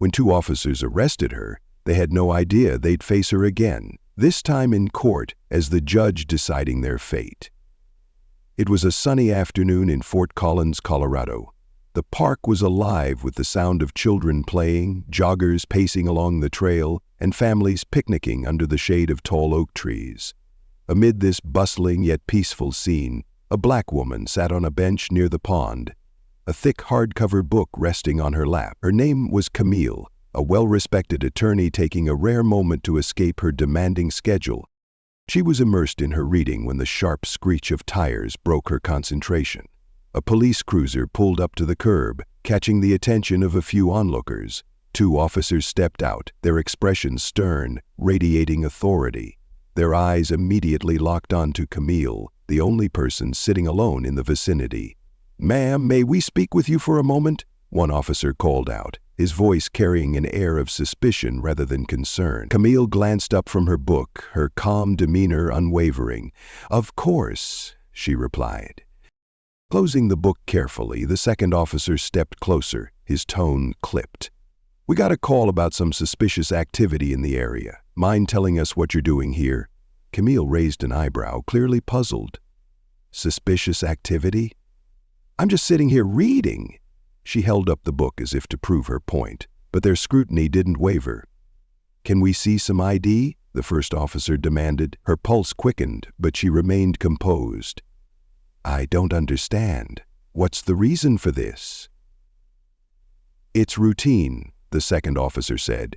When two officers arrested her, they had no idea they'd face her again, this time in court as the judge deciding their fate. It was a sunny afternoon in Fort Collins, Colorado. The park was alive with the sound of children playing, joggers pacing along the trail, and families picnicking under the shade of tall oak trees. Amid this bustling yet peaceful scene, a black woman sat on a bench near the pond, a thick hardcover book resting on her lap. Her name was Camille, a well-respected attorney taking a rare moment to escape her demanding schedule. She was immersed in her reading when the sharp screech of tires broke her concentration. A police cruiser pulled up to the curb, catching the attention of a few onlookers. Two officers stepped out, their expressions stern, radiating authority. Their eyes immediately locked onto Camille, the only person sitting alone in the vicinity. "Ma'am, may we speak with you for a moment?" one officer called out, his voice carrying an air of suspicion rather than concern. Camille glanced up from her book, her calm demeanor unwavering. "Of course," she replied. Closing the book carefully, the second officer stepped closer, his tone clipped. "We got a call about some suspicious activity in the area. Mind telling us what you're doing here?" Camille raised an eyebrow, clearly puzzled. "Suspicious activity? I'm just sitting here reading." She held up the book as if to prove her point, but their scrutiny didn't waver. "Can we see some ID?" the first officer demanded. Her pulse quickened, but she remained composed. "I don't understand. What's the reason for this?" "It's routine," the second officer said.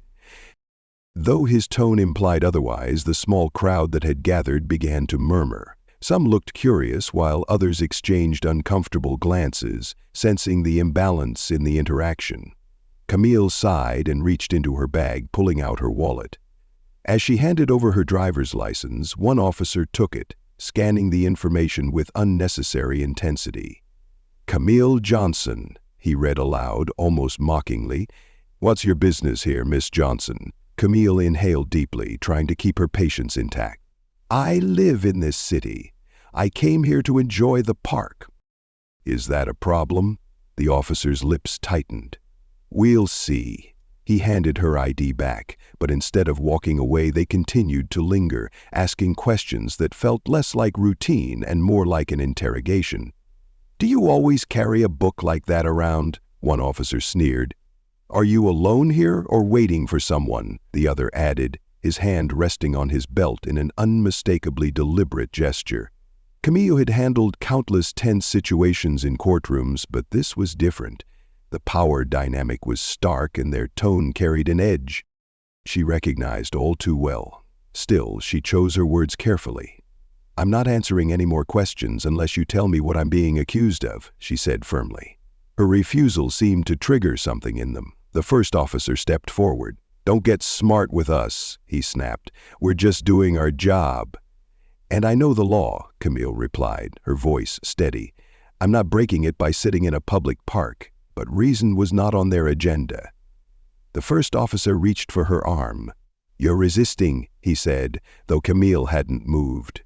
Though his tone implied otherwise, the small crowd that had gathered began to murmur. Some looked curious, while others exchanged uncomfortable glances, sensing the imbalance in the interaction. Camille sighed and reached into her bag, pulling out her wallet. As she handed over her driver's license, one officer took it, scanning the information with unnecessary intensity. "Camille Johnson," he read aloud, almost mockingly. "What's your business here, Miss Johnson?" Camille inhaled deeply, trying to keep her patience intact. "I live in this city. I came here to enjoy the park." "Is that a problem?" The officer's lips tightened. "We'll see." He handed her ID back, but instead of walking away, they continued to linger, asking questions that felt less like routine and more like an interrogation. "Do you always carry a book like that around?" one officer sneered. "Are you alone here or waiting for someone?" the other added, his hand resting on his belt in an unmistakably deliberate gesture. Camille had handled countless tense situations in courtrooms, but this was different. The power dynamic was stark and their tone carried an edge she recognized all too well. Still, she chose her words carefully. "I'm not answering any more questions unless you tell me what I'm being accused of," she said firmly. Her refusal seemed to trigger something in them. The first officer stepped forward. "Don't get smart with us," he snapped. "We're just doing our job." "And I know the law," Camille replied, her voice steady. "I'm not breaking it by sitting in a public park." But reason was not on their agenda. The first officer reached for her arm. "You're resisting," he said, though Camille hadn't moved.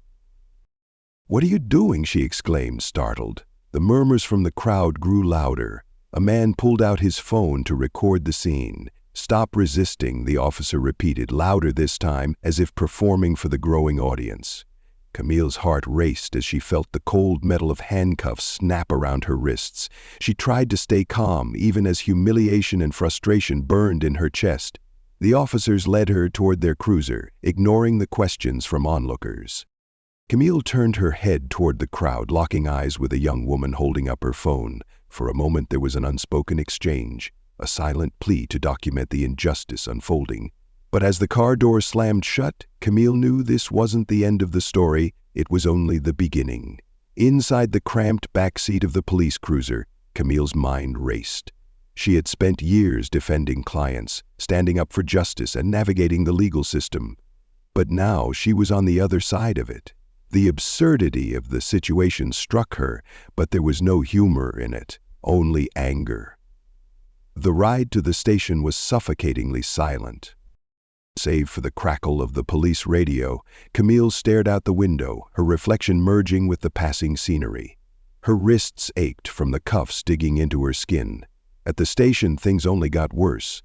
"What are you doing?" she exclaimed, startled. The murmurs from the crowd grew louder. A man pulled out his phone to record the scene. "Stop resisting," the officer repeated, louder this time, as if performing for the growing audience. Camille's heart raced as she felt the cold metal of handcuffs snap around her wrists. She tried to stay calm, even as humiliation and frustration burned in her chest. The officers led her toward their cruiser, ignoring the questions from onlookers. Camille turned her head toward the crowd, locking eyes with a young woman holding up her phone. For a moment there was an unspoken exchange, a silent plea to document the injustice unfolding. But as the car door slammed shut, Camille knew this wasn't the end of the story, it was only the beginning. Inside the cramped backseat of the police cruiser, Camille's mind raced. She had spent years defending clients, standing up for justice and navigating the legal system. But now she was on the other side of it. The absurdity of the situation struck her, but there was no humor in it, only anger. The ride to the station was suffocatingly silent. Save for the crackle of the police radio, Camille stared out the window, her reflection merging with the passing scenery. Her wrists ached from the cuffs digging into her skin. At the station, things only got worse.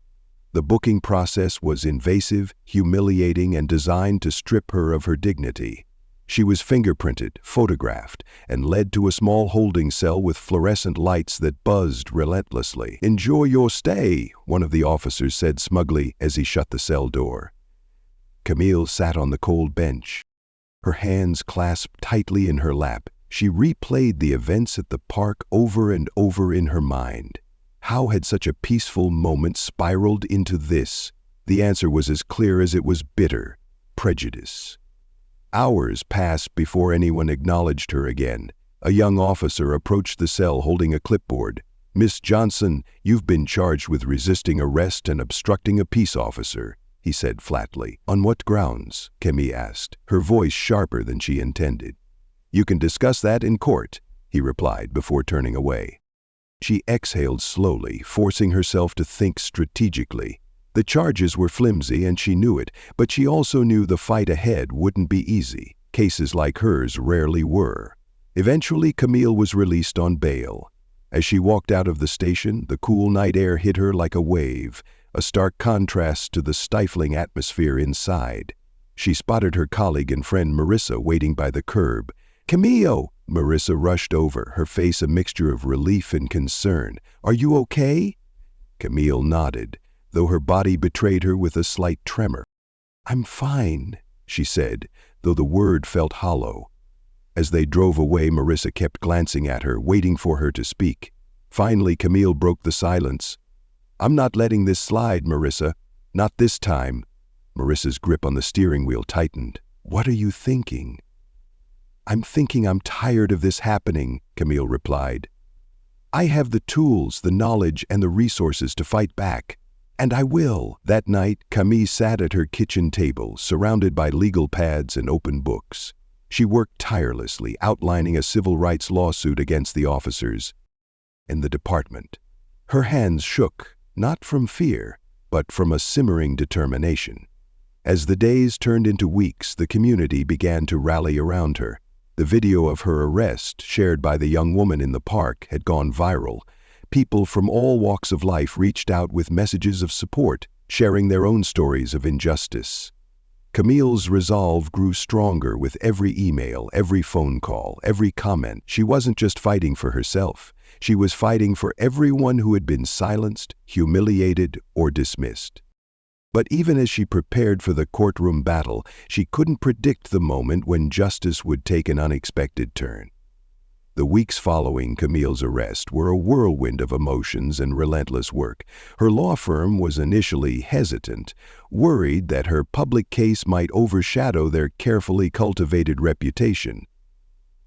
The booking process was invasive, humiliating, and designed to strip her of her dignity. She was fingerprinted, photographed, and led to a small holding cell with fluorescent lights that buzzed relentlessly. "Enjoy your stay," one of the officers said smugly as he shut the cell door. Camille sat on the cold bench, her hands clasped tightly in her lap. She replayed the events at the park over and over in her mind. How had such a peaceful moment spiraled into this? The answer was as clear as it was bitter: prejudice. Hours passed before anyone acknowledged her again. A young officer approached the cell holding a clipboard. "Miss Johnson, you've been charged with resisting arrest and obstructing a peace officer," he said flatly. "On what grounds?" Camille asked, her voice sharper than she intended. "You can discuss that in court," he replied before turning away. She exhaled slowly, forcing herself to think strategically. The charges were flimsy and she knew it, but she also knew the fight ahead wouldn't be easy. Cases like hers rarely were. Eventually, Camille was released on bail. As she walked out of the station, the cool night air hit her like a wave, a stark contrast to the stifling atmosphere inside. She spotted her colleague and friend Marissa waiting by the curb. "Camille!" Marissa rushed over, her face a mixture of relief and concern. "Are you okay?" Camille nodded, though her body betrayed her with a slight tremor. "I'm fine," she said, though the word felt hollow. As they drove away, Marissa kept glancing at her, waiting for her to speak. Finally, Camille broke the silence. "I'm not letting this slide, Marissa. Not this time." Marissa's grip on the steering wheel tightened. "What are you thinking?" "I'm thinking I'm tired of this happening," Camille replied. "I have the tools, the knowledge, and the resources to fight back. And I will." That night, Camille sat at her kitchen table, surrounded by legal pads and open books. She worked tirelessly, outlining a civil rights lawsuit against the officers and the department. Her hands shook, not from fear, but from a simmering determination. As the days turned into weeks, the community began to rally around her. The video of her arrest, shared by the young woman in the park, had gone viral. People from all walks of life reached out with messages of support, sharing their own stories of injustice. Camille's resolve grew stronger with every email, every phone call, every comment. She wasn't just fighting for herself. She was fighting for everyone who had been silenced, humiliated, or dismissed. But even as she prepared for the courtroom battle, she couldn't predict the moment when justice would take an unexpected turn. The weeks following Camille's arrest were a whirlwind of emotions and relentless work. Her law firm was initially hesitant, worried that her public case might overshadow their carefully cultivated reputation.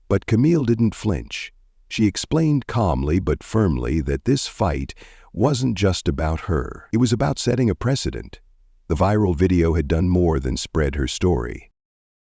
But Camille didn't flinch. She explained calmly but firmly that this fight wasn't just about her. It was about setting a precedent. The viral video had done more than spread her story.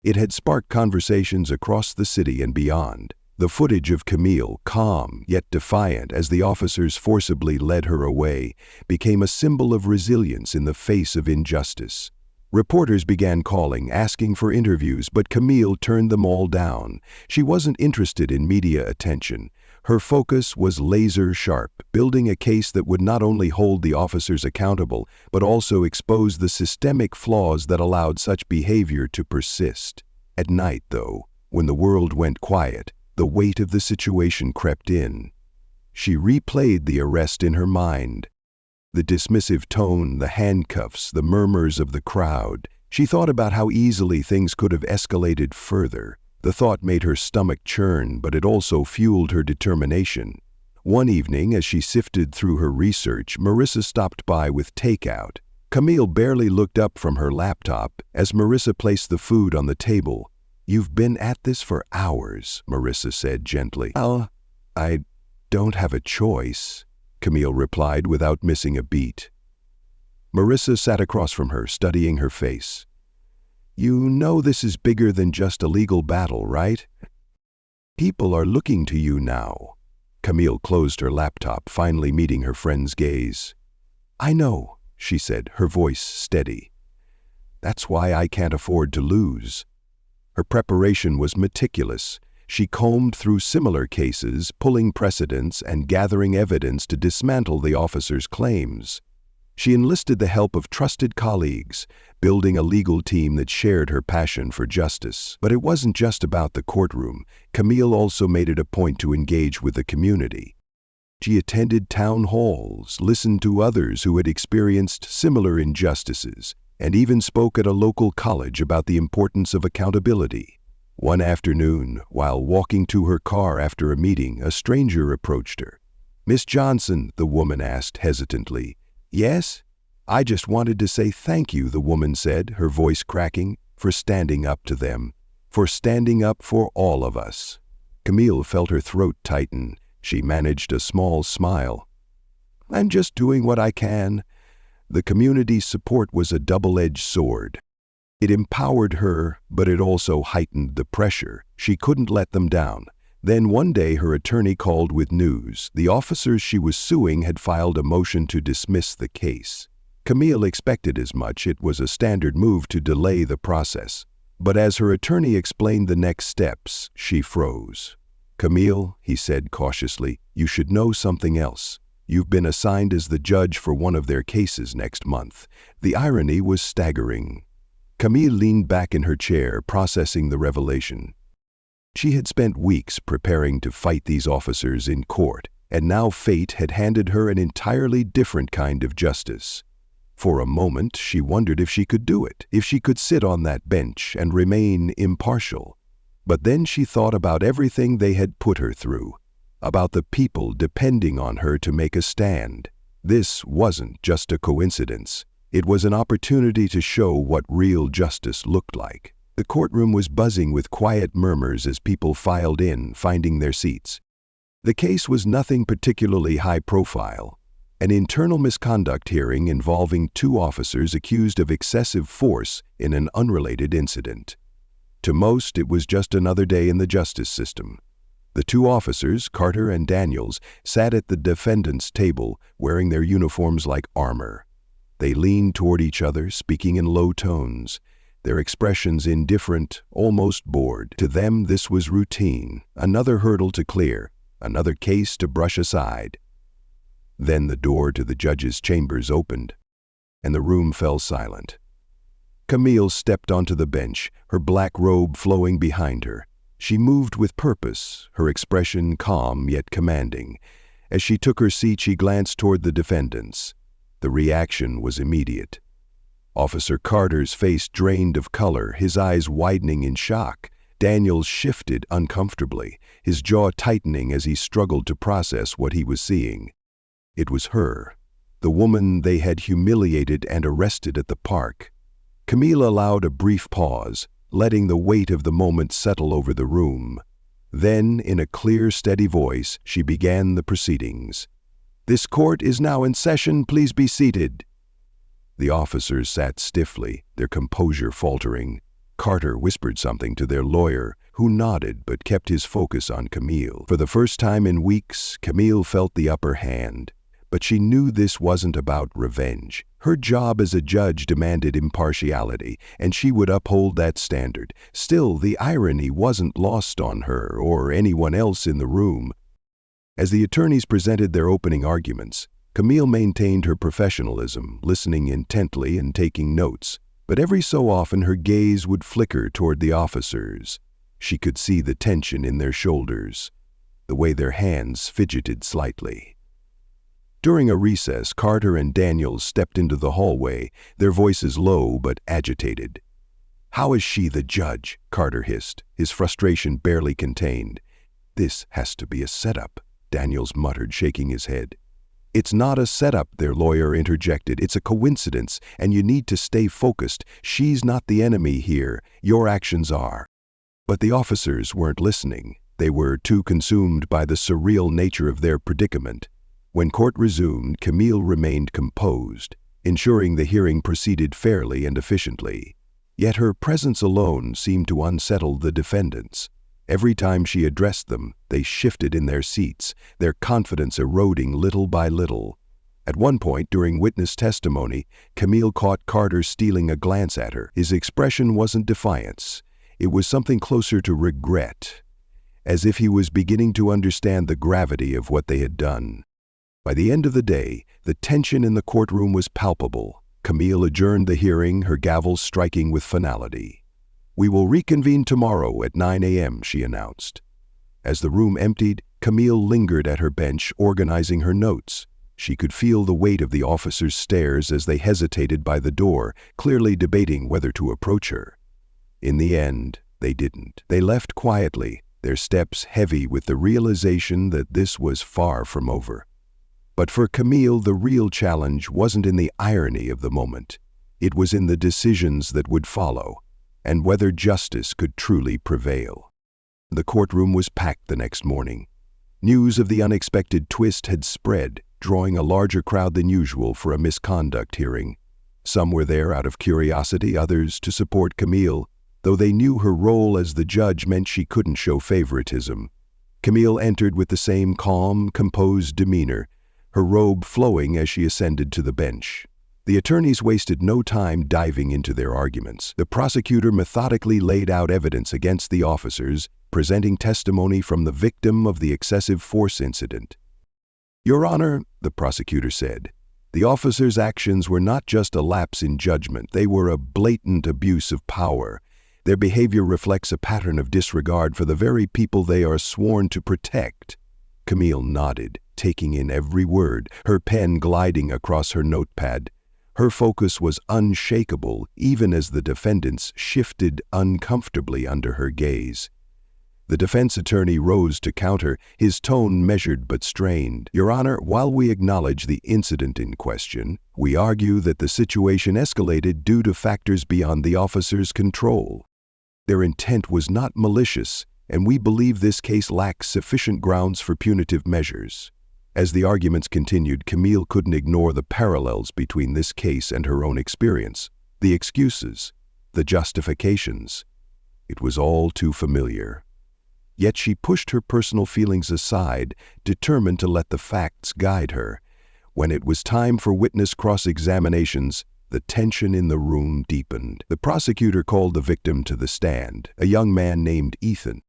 It had sparked conversations across the city and beyond. The footage of Camille, calm yet defiant as the officers forcibly led her away, became a symbol of resilience in the face of injustice. Reporters began calling, asking for interviews, but Camille turned them all down. She wasn't interested in media attention. Her focus was laser-sharp, building a case that would not only hold the officers accountable, but also expose the systemic flaws that allowed such behavior to persist. At night, though, when the world went quiet, the weight of the situation crept in. She replayed the arrest in her mind. The dismissive tone, the handcuffs, the murmurs of the crowd. She thought about how easily things could have escalated further. The thought made her stomach churn, but it also fueled her determination. One evening, as she sifted through her research, Marissa stopped by with takeout. Camille barely looked up from her laptop as Marissa placed the food on the table. "You've been at this for hours," Marissa said gently. "Well, I don't have a choice," Camille replied without missing a beat. Marissa sat across from her, studying her face. "You know this is bigger than just a legal battle, right? People are looking to you now." Camille closed her laptop, finally meeting her friend's gaze. "I know," she said, her voice steady. "That's why I can't afford to lose." Her preparation was meticulous. She combed through similar cases, pulling precedents and gathering evidence to dismantle the officers' claims. She enlisted the help of trusted colleagues, building a legal team that shared her passion for justice. But it wasn't just about the courtroom. Camille also made it a point to engage with the community. She attended town halls, listened to others who had experienced similar injustices, and even spoke at a local college about the importance of accountability. One afternoon, while walking to her car after a meeting, a stranger approached her. "Miss Johnson," the woman asked hesitantly. "Yes?" "I just wanted to say thank you," the woman said, her voice cracking, "for standing up to them, for standing up for all of us." Camille felt her throat tighten. She managed a small smile. "I'm just doing what I can." The community's support was a double-edged sword. It empowered her, but it also heightened the pressure. She couldn't let them down. Then one day her attorney called with news. The officers she was suing had filed a motion to dismiss the case. Camille expected as much. It was a standard move to delay the process. But as her attorney explained the next steps, she froze. "Camille," he said cautiously, "you should know something else. You've been assigned as the judge for one of their cases next month." The irony was staggering. Camille leaned back in her chair, processing the revelation. She had spent weeks preparing to fight these officers in court, and now fate had handed her an entirely different kind of justice. For a moment, she wondered if she could do it, if she could sit on that bench and remain impartial. But then she thought about everything they had put her through, about the people depending on her to make a stand. This wasn't just a coincidence. It was an opportunity to show what real justice looked like. The courtroom was buzzing with quiet murmurs as people filed in, finding their seats. The case was nothing particularly high profile. An internal misconduct hearing involving two officers accused of excessive force in an unrelated incident. To most, it was just another day in the justice system. The two officers, Carter and Daniels, sat at the defendant's table, wearing their uniforms like armor. They leaned toward each other, speaking in low tones, their expressions indifferent, almost bored. To them, this was routine, another hurdle to clear, another case to brush aside. Then the door to the judge's chambers opened, and the room fell silent. Camille stepped onto the bench, her black robe flowing behind her. She moved with purpose, her expression calm yet commanding. As she took her seat, she glanced toward the defendants. The reaction was immediate. Officer Carter's face drained of color, his eyes widening in shock. Daniels shifted uncomfortably, his jaw tightening as he struggled to process what he was seeing. It was her, the woman they had humiliated and arrested at the park. Camille allowed a brief pause, letting the weight of the moment settle over the room. Then, in a clear, steady voice, she began the proceedings. "This court is now in session. Please be seated." The officers sat stiffly, their composure faltering. Carter whispered something to their lawyer, who nodded but kept his focus on Camille. For the first time in weeks, Camille felt the upper hand. But she knew this wasn't about revenge. Her job as a judge demanded impartiality, and she would uphold that standard. Still, the irony wasn't lost on her or anyone else in the room. As the attorneys presented their opening arguments, Camille maintained her professionalism, listening intently and taking notes. But every so often her gaze would flicker toward the officers. She could see the tension in their shoulders, the way their hands fidgeted slightly. During a recess, Carter and Daniels stepped into the hallway, their voices low but agitated. "How is she the judge?" Carter hissed, his frustration barely contained. "This has to be a setup," Daniels muttered, shaking his head. "It's not a setup," their lawyer interjected. "It's a coincidence, and you need to stay focused. She's not the enemy here. Your actions are." But the officers weren't listening. They were too consumed by the surreal nature of their predicament. When court resumed, Camille remained composed, ensuring the hearing proceeded fairly and efficiently. Yet her presence alone seemed to unsettle the defendants. Every time she addressed them, they shifted in their seats, their confidence eroding little by little. At one point during witness testimony, Camille caught Carter stealing a glance at her. His expression wasn't defiance. It was something closer to regret, as if he was beginning to understand the gravity of what they had done. By the end of the day, the tension in the courtroom was palpable. Camille adjourned the hearing, her gavel striking with finality. "We will reconvene tomorrow at 9 a.m., she announced. As the room emptied, Camille lingered at her bench, organizing her notes. She could feel the weight of the officers' stares as they hesitated by the door, clearly debating whether to approach her. In the end, they didn't. They left quietly, their steps heavy with the realization that this was far from over. But for Camille, the real challenge wasn't in the irony of the moment. It was in the decisions that would follow, and whether justice could truly prevail. The courtroom was packed the next morning. News of the unexpected twist had spread, drawing a larger crowd than usual for a misconduct hearing. Some were there out of curiosity, others to support Camille, though they knew her role as the judge meant she couldn't show favoritism. Camille entered with the same calm, composed demeanor, her robe flowing as she ascended to the bench. The attorneys wasted no time diving into their arguments. The prosecutor methodically laid out evidence against the officers, presenting testimony from the victim of the excessive force incident. "Your Honor," the prosecutor said, "the officers' actions were not just a lapse in judgment, they were a blatant abuse of power. Their behavior reflects a pattern of disregard for the very people they are sworn to protect." Camille nodded, taking in every word, her pen gliding across her notepad. Her focus was unshakable, even as the defendants shifted uncomfortably under her gaze. The defense attorney rose to counter, his tone measured but strained. "Your Honor, while we acknowledge the incident in question, we argue that the situation escalated due to factors beyond the officers' control. Their intent was not malicious, and we believe this case lacks sufficient grounds for punitive measures." As the arguments continued, Camille couldn't ignore the parallels between this case and her own experience. The excuses, the justifications. It was all too familiar. Yet she pushed her personal feelings aside, determined to let the facts guide her. When it was time for witness cross-examinations, the tension in the room deepened. The prosecutor called the victim to the stand, a young man named Ethan.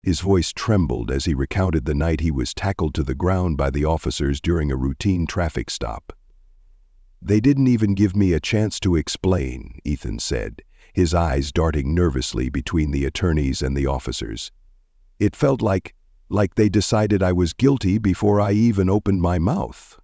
His voice trembled as he recounted the night he was tackled to the ground by the officers during a routine traffic stop. "They didn't even give me a chance to explain," Ethan said, his eyes darting nervously between the attorneys and the officers. "It felt like they decided I was guilty before I even opened my mouth."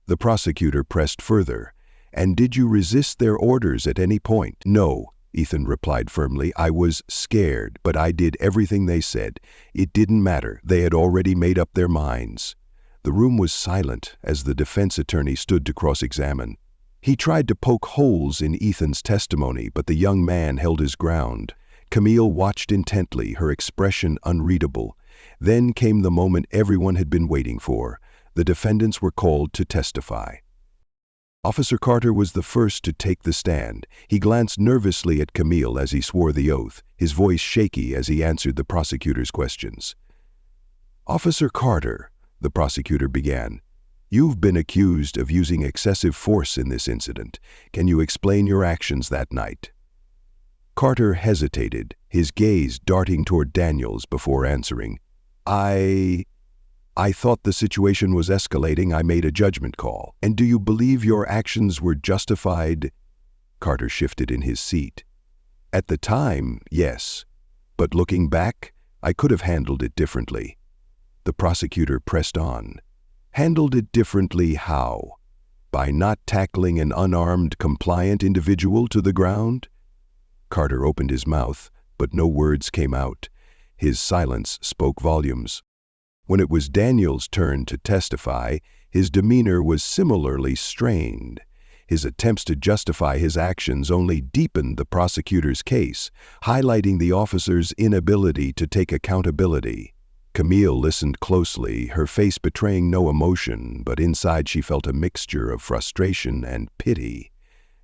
The prosecutor pressed further. "And did you resist their orders at any point?" "No," Ethan replied firmly. "I was scared, but I did everything they said. It didn't matter. They had already made up their minds." The room was silent as the defense attorney stood to cross-examine. He tried to poke holes in Ethan's testimony, but the young man held his ground. Camille watched intently, her expression unreadable. Then came the moment everyone had been waiting for. The defendants were called to testify. Officer Carter was the first to take the stand. He glanced nervously at Camille as he swore the oath, his voice shaky as he answered the prosecutor's questions. "Officer Carter," the prosecutor began, "you've been accused of using excessive force in this incident. Can you explain your actions that night?" Carter hesitated, his gaze darting toward Daniels before answering. I thought the situation was escalating. I made a judgment call." "And do you believe your actions were justified?" Carter shifted in his seat. "At the time, yes. But looking back, I could have handled it differently." The prosecutor pressed on. "Handled it differently how? By not tackling an unarmed, compliant individual to the ground?" Carter opened his mouth, but no words came out. His silence spoke volumes. When it was Daniel's turn to testify, his demeanor was similarly strained. His attempts to justify his actions only deepened the prosecutor's case, highlighting the officer's inability to take accountability. Camille listened closely, her face betraying no emotion, but inside she felt a mixture of frustration and pity.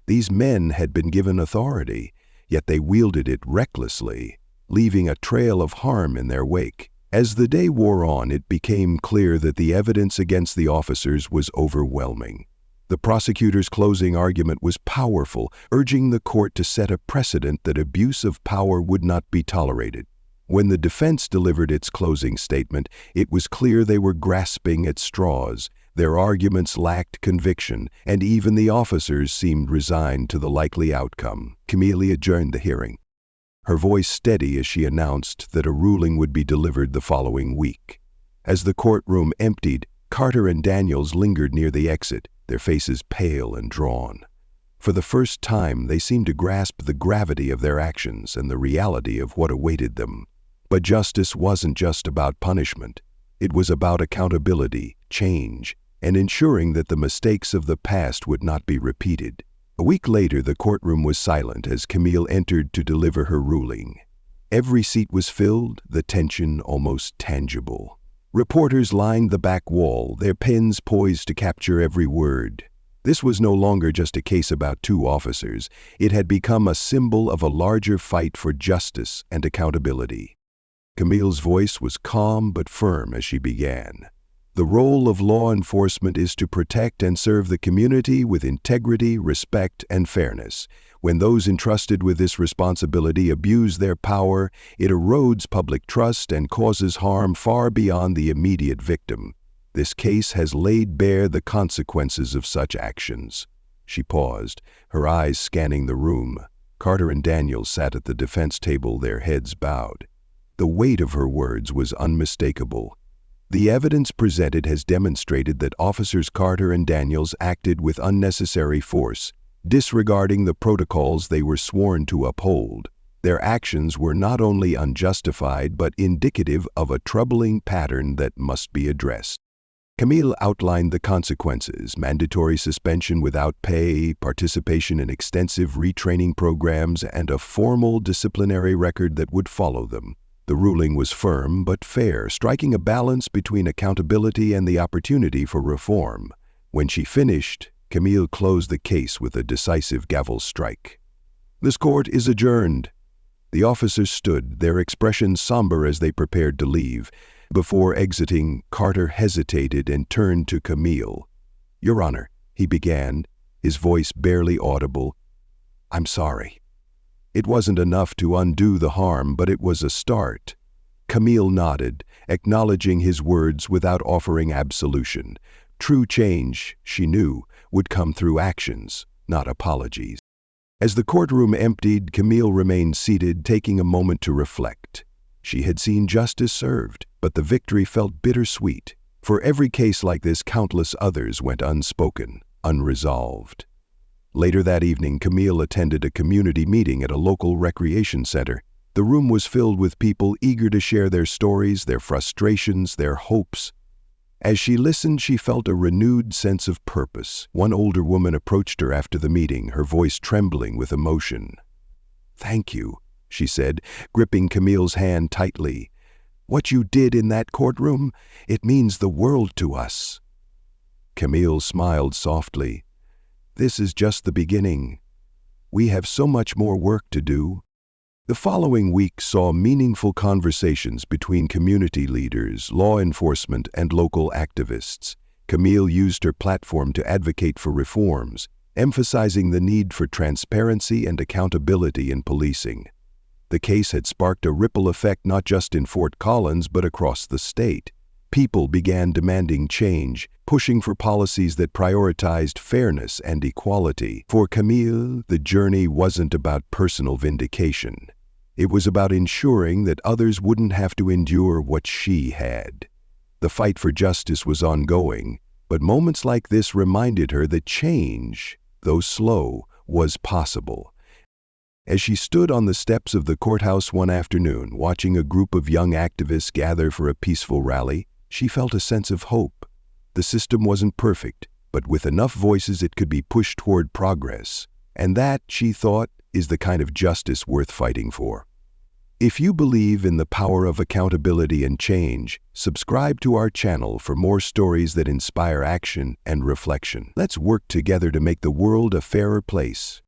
These men had been given authority, yet they wielded it recklessly, leaving a trail of harm in their wake. As the day wore on, it became clear that the evidence against the officers was overwhelming. The prosecutor's closing argument was powerful, urging the court to set a precedent that abuse of power would not be tolerated. When the defense delivered its closing statement, it was clear they were grasping at straws. Their arguments lacked conviction, and even the officers seemed resigned to the likely outcome. Camille adjourned the hearing, her voice steady as she announced that a ruling would be delivered the following week. As the courtroom emptied, Carter and Daniels lingered near the exit, their faces pale and drawn. For the first time, they seemed to grasp the gravity of their actions and the reality of what awaited them. But justice wasn't just about punishment. It was about accountability, change, and ensuring that the mistakes of the past would not be repeated. A week later, the courtroom was silent as Camille entered to deliver her ruling. Every seat was filled, the tension almost tangible. Reporters lined the back wall, their pens poised to capture every word. This was no longer just a case about two officers. It had become a symbol of a larger fight for justice and accountability. Camille's voice was calm but firm as she began. The role of law enforcement is to protect and serve the community with integrity, respect, and fairness. When those entrusted with this responsibility abuse their power, it erodes public trust and causes harm far beyond the immediate victim. This case has laid bare the consequences of such actions. She paused, her eyes scanning the room. Carter and Daniels sat at the defense table, their heads bowed. The weight of her words was unmistakable. The evidence presented has demonstrated that Officers Carter and Daniels acted with unnecessary force, disregarding the protocols they were sworn to uphold. Their actions were not only unjustified but indicative of a troubling pattern that must be addressed. Camille outlined the consequences: mandatory suspension without pay, participation in extensive retraining programs, and a formal disciplinary record that would follow them. The ruling was firm but fair, striking a balance between accountability and the opportunity for reform. When she finished, Camille closed the case with a decisive gavel strike. "This court is adjourned." The officers stood, their expressions somber as they prepared to leave. Before exiting, Carter hesitated and turned to Camille. "Your Honor," he began, his voice barely audible, "I'm sorry. It wasn't enough to undo the harm, but it was a start." Camille nodded, acknowledging his words without offering absolution. True change, she knew, would come through actions, not apologies. As the courtroom emptied, Camille remained seated, taking a moment to reflect. She had seen justice served, but the victory felt bittersweet. For every case like this, countless others went unspoken, unresolved. Later that evening, Camille attended a community meeting at a local recreation center. The room was filled with people eager to share their stories, their frustrations, their hopes. As she listened, she felt a renewed sense of purpose. One older woman approached her after the meeting, her voice trembling with emotion. "Thank you," she said, gripping Camille's hand tightly. "What you did in that courtroom, it means the world to us." Camille smiled softly. "This is just the beginning. We have so much more work to do." The following week saw meaningful conversations between community leaders, law enforcement, and local activists. Camille used her platform to advocate for reforms, emphasizing the need for transparency and accountability in policing. The case had sparked a ripple effect not just in Fort Collins but across the state. People began demanding change, pushing for policies that prioritized fairness and equality. For Camille, the journey wasn't about personal vindication. It was about ensuring that others wouldn't have to endure what she had. The fight for justice was ongoing, but moments like this reminded her that change, though slow, was possible. As she stood on the steps of the courthouse one afternoon, watching a group of young activists gather for a peaceful rally, she felt a sense of hope. The system wasn't perfect, but with enough voices it could be pushed toward progress. And that, she thought, is the kind of justice worth fighting for. If you believe in the power of accountability and change, subscribe to our channel for more stories that inspire action and reflection. Let's work together to make the world a fairer place.